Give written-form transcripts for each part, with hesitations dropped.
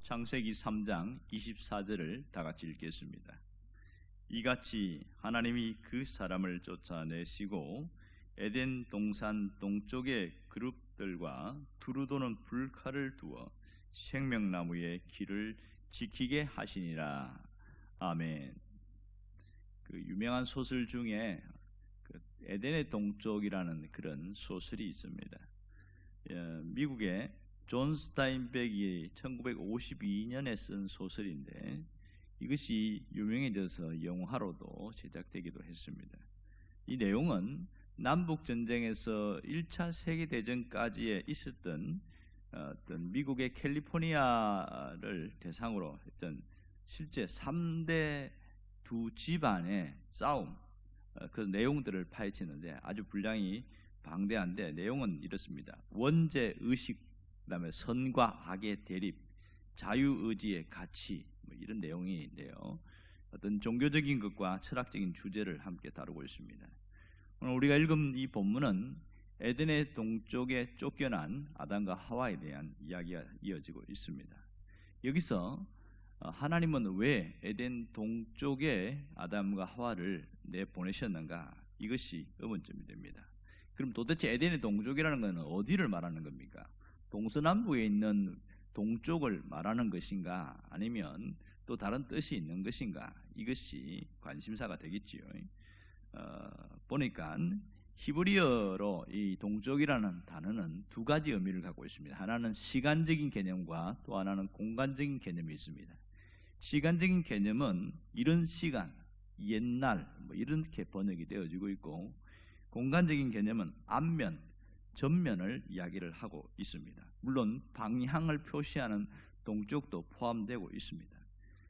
창세기 3장 24절을 다 같이 읽겠습니다. 이같이 하나님이 그 사람을 쫓아내시고 에덴 동산 동쪽의 그룹들과 두루 도는 불칼을 두어 생명나무의 길을 지키게 하시니라. 아멘. 그 유명한 소설 중에 에덴의 동쪽이라는 그런 소설이 있습니다. 미국의 존 스타인백이 1952년에 쓴 소설인데 이것이 유명해져서 영화로도 제작되기도 했습니다. 이 내용은 남북전쟁에서 1차 세계대전까지에 있었던 어떤 미국의 캘리포니아를 대상으로 했던 실제 3대 두 집안의 싸움, 그 내용들을 파헤치는데 아주 분량이 방대한데 내용은 이렇습니다. 원죄 의식, 그다음에 선과 악의 대립, 자유의지의 가치, 이런 내용인데요. 어떤 종교적인 것과 철학적인 주제를 함께 다루고 있습니다. 오늘 우리가 읽은 이 본문은 에덴의 동쪽에 쫓겨난 아담과 하와에 대한 이야기가 이어지고 있습니다. 여기서 하나님은 왜 에덴 동쪽에 아담과 하와를 내보내셨는가? 이것이 의문점이 됩니다. 그럼 도대체 에덴의 동쪽이라는 것은 어디를 말하는 겁니까? 동서남북에 있는 동쪽을 말하는 것인가? 아니면 또 다른 뜻이 있는 것인가? 이것이 관심사가 되겠지요. 보니까 히브리어로 이 동쪽이라는 단어는 두 가지 의미를 갖고 있습니다. 하나는 시간적인 개념과 또 하나는 공간적인 개념이 있습니다. 시간적인 개념은 이런 시간, 옛날 이렇게 번역이 되어지고 있고, 공간적인 개념은 앞면, 전면을 이야기를 하고 있습니다. 물론 방향을 표시하는 동쪽도 포함되고 있습니다.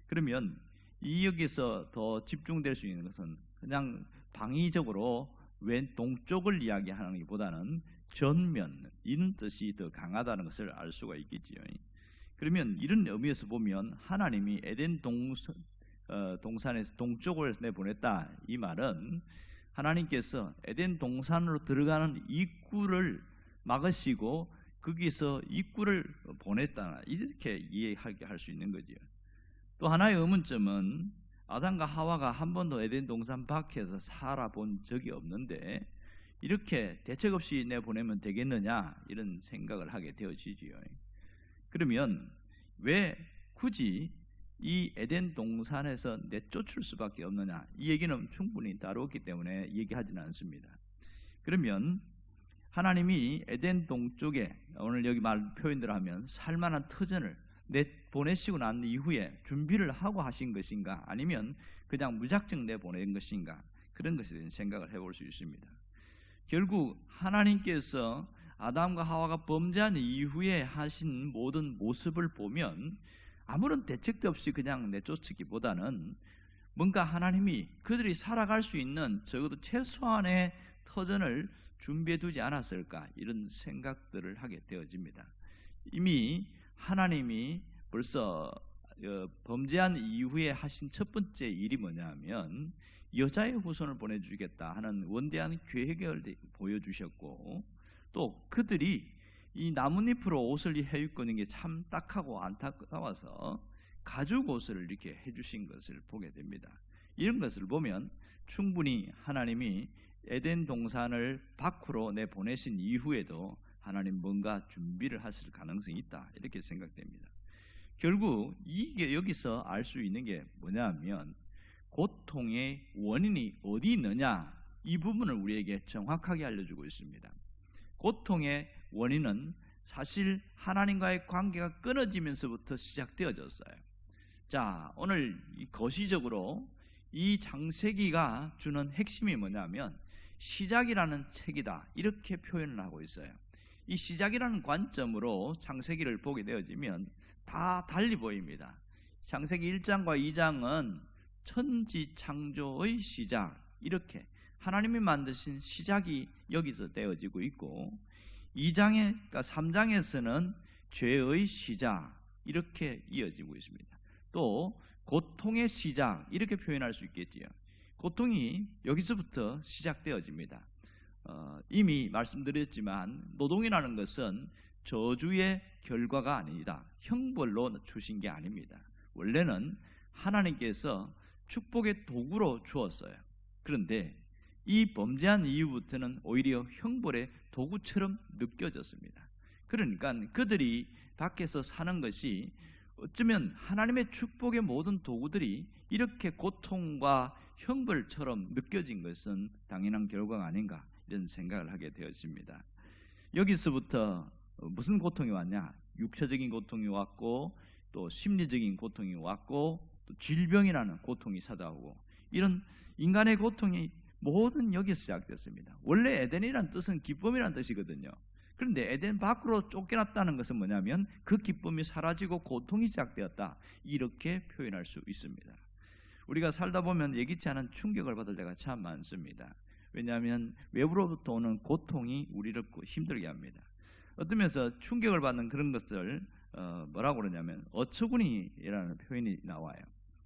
그러면 이 여기서 더 집중될 수 있는 것은 그냥 방위적으로 왼 동쪽을 이야기하는 것보다는 전면, 이런 뜻이 더 강하다는 것을 알 수가 있겠지요. 그러면 이런 의미에서 보면 하나님이 에덴 동산에서 동쪽을 내보냈다, 이 말은 하나님께서 에덴 동산으로 들어가는 입구를 막으시고 거기서 입구를 보냈다, 이렇게 이해하게 할 수 있는 거죠. 또 하나의 의문점은 아담과 하와가 한 번도 에덴 동산 밖에서 살아본 적이 없는데 이렇게 대책 없이 내보내면 되겠느냐, 이런 생각을 하게 되어지지요. 그러면 왜 굳이 이 에덴 동산에서 내쫓을 수밖에 없느냐, 이 얘기는 충분히 다루었기 때문에 얘기하지는 않습니다. 그러면 하나님이 에덴 동쪽에 오늘 여기 말 표현대로 하면 살만한 터전을 내보내시고 난 이후에 준비를 하고 하신 것인가, 아니면 그냥 무작정 내보낸 것인가, 그런 것에 대한 생각을 해볼 수 있습니다. 결국 하나님께서 아담과 하와가 범죄한 이후에 하신 모든 모습을 보면 아무런 대책도 없이 그냥 내쫓기보다는 뭔가 하나님이 그들이 살아갈 수 있는 적어도 최소한의 터전을 준비해 두지 않았을까, 이런 생각들을 하게 되어집니다. 이미 하나님이 벌써 범죄한 이후에 하신 첫 번째 일이 뭐냐면 여자의 후손을 보내주겠다 하는 원대한 계획을 보여주셨고, 또 그들이 이 나뭇잎으로 옷을 해입고 있는 게 참 딱하고 안타까워서 가죽 옷을 이렇게 해주신 것을 보게 됩니다. 이런 것을 보면 충분히 하나님이 에덴 동산을 밖으로 내보내신 이후에도 하나님 뭔가 준비를 하실 가능성이 있다, 이렇게 생각됩니다. 결국 이게 여기서 알 수 있는 게 뭐냐면 고통의 원인이 어디 있느냐, 이 부분을 우리에게 정확하게 알려주고 있습니다. 고통의 원인은 사실 하나님과의 관계가 끊어지면서부터 시작되어졌어요. 자, 오늘 거시적으로 이 창세기가 주는 핵심이 뭐냐면 시작이라는 책이다, 이렇게 표현을 하고 있어요. 이 시작이라는 관점으로 창세기를 보게 되어지면 다 달리 보입니다. 창세기 1장과 2장은 천지창조의 시작, 이렇게 하나님이 만드신 시작이 여기서 되어지고 있고, 2장과 3장에서는 죄의 시작, 이렇게 이어지고 있습니다. 또 고통의 시작, 이렇게 표현할 수 있겠지요. 고통이 여기서부터 시작되어집니다. 이미 말씀드렸지만 노동이라는 것은 저주의 결과가 아니다. 형벌로 주신 게 아닙니다. 원래는 하나님께서 축복의 도구로 주었어요. 그런데 이 범죄한 이후부터는 오히려 형벌의 도구처럼 느껴졌습니다. 그러니까 그들이 밖에서 사는 것이 어쩌면 하나님의 축복의 모든 도구들이 이렇게 고통과 형벌처럼 느껴진 것은 당연한 결과가 아닌가, 이런 생각을 하게 되었습니다. 여기서부터 무슨 고통이 왔냐? 육체적인 고통이 왔고, 또 심리적인 고통이 왔고, 또 질병이라는 고통이 찾아오고, 이런 인간의 고통이 모든 여기서 시작됐습니다. 원래 에덴이라는 뜻은 기쁨이라는 뜻이거든요. 그런데 에덴 밖으로 쫓겨났다는 것은 뭐냐면 그 기쁨이 사라지고 고통이 시작되었다, 이렇게 표현할 수 있습니다. 우리가 살다 보면 예기치 않은 충격을 받을 때가 참 많습니다. 왜냐하면 외부로부터 오는 고통이 우리를 힘들게 합니다. 어떤 면에서 충격을 받는 그런 것을 뭐라고 그러냐면 어처구니라는 표현이 나와요.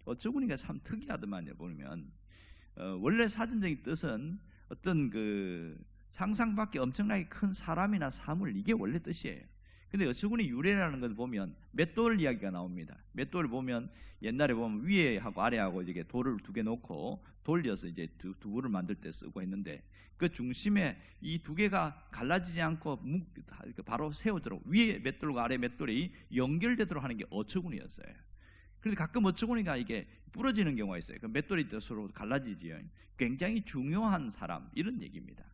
어처구니가 참 특이하더만요. 보면 원래 사전적인 뜻은 어떤 그 상상 밖에 엄청나게 큰 사람이나 사물, 이게 원래 뜻이에요. 근데 어처구니 유래라는 걸 보면 맷돌 이야기가 나옵니다. 맷돌을 보면 옛날에 보면 위에하고 아래하고 이게 돌을 두 개 놓고 돌려서 이제 두부를 만들 때 쓰고 했는데, 그 중심에 이 두 개가 갈라지지 않고 바로 세우도록 위에 맷돌과 아래 맷돌이 연결되도록 하는 게 어처구니였어요. 그런데 가끔 어처구니가 이게 부러지는 경우가 있어요. 그 맷돌이 서로 갈라지지요. 굉장히 중요한 사람, 이런 얘기입니다.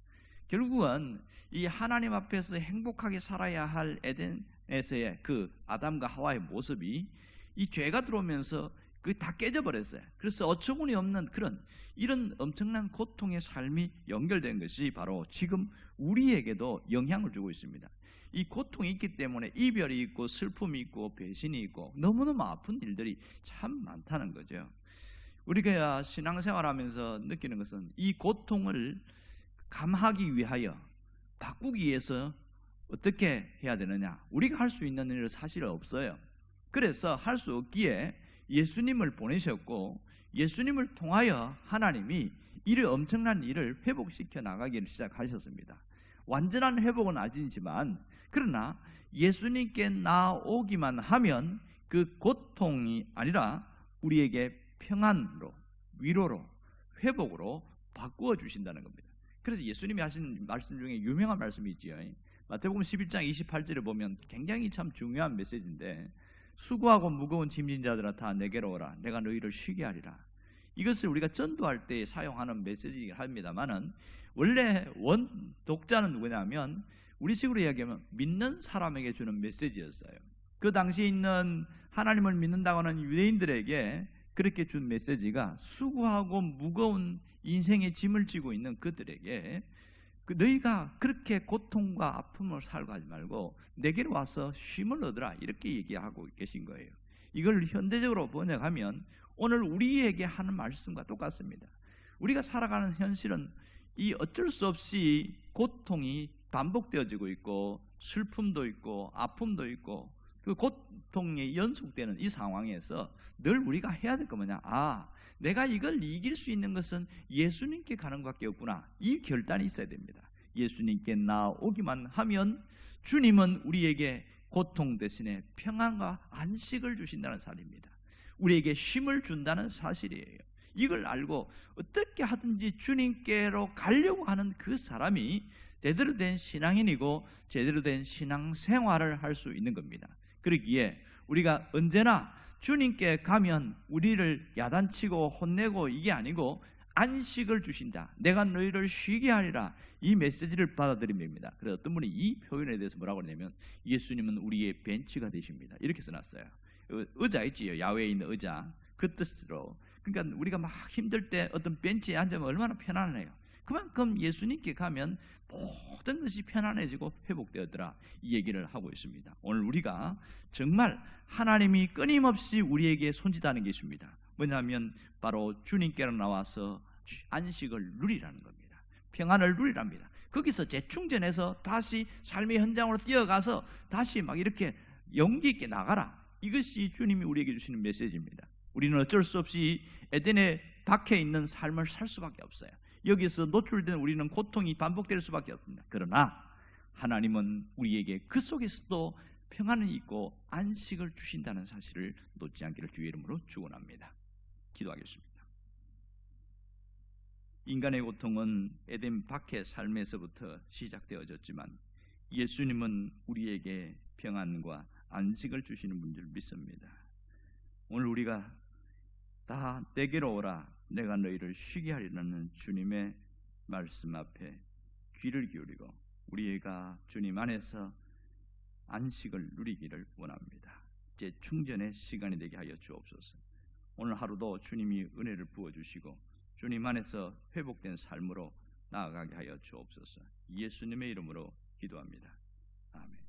결국은 이 하나님 앞에서 행복하게 살아야 할 에덴에서의 그 아담과 하와의 모습이 이 죄가 들어오면서 그 다 깨져버렸어요. 그래서 어처구니 없는 그런 이런 엄청난 고통의 삶이 연결된 것이 바로 지금 우리에게도 영향을 주고 있습니다. 이 고통이 있기 때문에 이별이 있고 슬픔이 있고 배신이 있고 너무너무 아픈 일들이 참 많다는 거죠. 우리가 신앙생활하면서 느끼는 것은 이 고통을 감하기 위하여, 바꾸기 위해서 어떻게 해야 되느냐? 우리가 할 수 있는 일은 사실 없어요. 그래서 할 수 없기에 예수님을 보내셨고, 예수님을 통하여 하나님이 이를 엄청난 일을 회복시켜 나가기를 시작하셨습니다. 완전한 회복은 아니지만, 그러나 예수님께 나오기만 하면 그 고통이 아니라 우리에게 평안으로, 위로로, 회복으로 바꾸어 주신다는 겁니다. 그래서 예수님이 하신 말씀 중에 유명한 말씀이 있지요. 마태복음 11장 28절을 보면 굉장히 참 중요한 메시지인데, 수고하고 무거운 짐진 자들아 다 내게로 오라, 내가 너희를 쉬게 하리라. 이것을 우리가 전도할 때 사용하는 메시지이긴 합니다만은, 원래 원 독자는 누구냐면 우리식으로 이야기하면 믿는 사람에게 주는 메시지였어요. 그 당시에 있는 하나님을 믿는다고 하는 유대인들에게 그렇게 준 메시지가, 수고하고 무거운 인생의 짐을 지고 있는 그들에게 너희가 그렇게 고통과 아픔을 살고 하지 말고 내게로 와서 쉼을 얻으라, 이렇게 얘기하고 계신 거예요. 이걸 현대적으로 번역하면 오늘 우리에게 하는 말씀과 똑같습니다. 우리가 살아가는 현실은 이 어쩔 수 없이 고통이 반복되어지고 있고, 슬픔도 있고 아픔도 있고, 그 고통이 연속되는 이 상황에서 늘 우리가 해야 될 거 뭐냐? 내가 이걸 이길 수 있는 것은 예수님께 가는 것밖에 없구나, 이 결단이 있어야 됩니다. 예수님께 나오기만 하면 주님은 우리에게 고통 대신에 평안과 안식을 주신다는 사실입니다. 우리에게 쉼을 준다는 사실이에요. 이걸 알고 어떻게 하든지 주님께로 가려고 하는 그 사람이 제대로 된 신앙인이고 제대로 된 신앙생활을 할 수 있는 겁니다. 그러기에 우리가 언제나 주님께 가면 우리를 야단치고 혼내고 이게 아니고 안식을 주신다, 내가 너희를 쉬게 하리라, 이 메시지를 받아들이면 됩니다. 그래서 어떤 분이 이 표현에 대해서 뭐라고 하냐면 예수님은 우리의 벤치가 되십니다, 이렇게 써놨어요. 의자 있지요, 야외에 있는 의자, 그 뜻으로. 그러니까 우리가 막 힘들 때 어떤 벤치에 앉으면 얼마나 편안해요. 그만큼 예수님께 가면 모든 것이 편안해지고 회복되었더라, 이 얘기를 하고 있습니다. 오늘 우리가 정말 하나님이 끊임없이 우리에게 손짓하는 게 있습니다. 뭐냐면 바로 주님께로 나와서 안식을 누리라는 겁니다. 평안을 누리랍니다. 거기서 재충전해서 다시 삶의 현장으로 뛰어가서 다시 막 이렇게 용기 있게 나가라, 이것이 주님이 우리에게 주시는 메시지입니다. 우리는 어쩔 수 없이 에덴의 박혀 있는 삶을 살 수밖에 없어요. 여기서 노출된 우리는 고통이 반복될 수밖에 없습니다. 그러나 하나님은 우리에게 그 속에서도 평안이 있고 안식을 주신다는 사실을 놓지 않기를 주의 이름으로 축원합니다. 기도하겠습니다. 인간의 고통은 에덴 밖의 삶에서부터 시작되어졌지만 예수님은 우리에게 평안과 안식을 주시는 분 줄 믿습니다. 오늘 우리가 다 내게로 오라 내가 너희를 쉬게 하리라는 주님의 말씀 앞에 귀를 기울이고 우리가 주님 안에서 안식을 누리기를 원합니다. 제 충전의 시간이 되게 하여 주옵소서. 오늘 하루도 주님이 은혜를 부어주시고 주님 안에서 회복된 삶으로 나아가게 하여 주옵소서. 예수님의 이름으로 기도합니다. 아멘.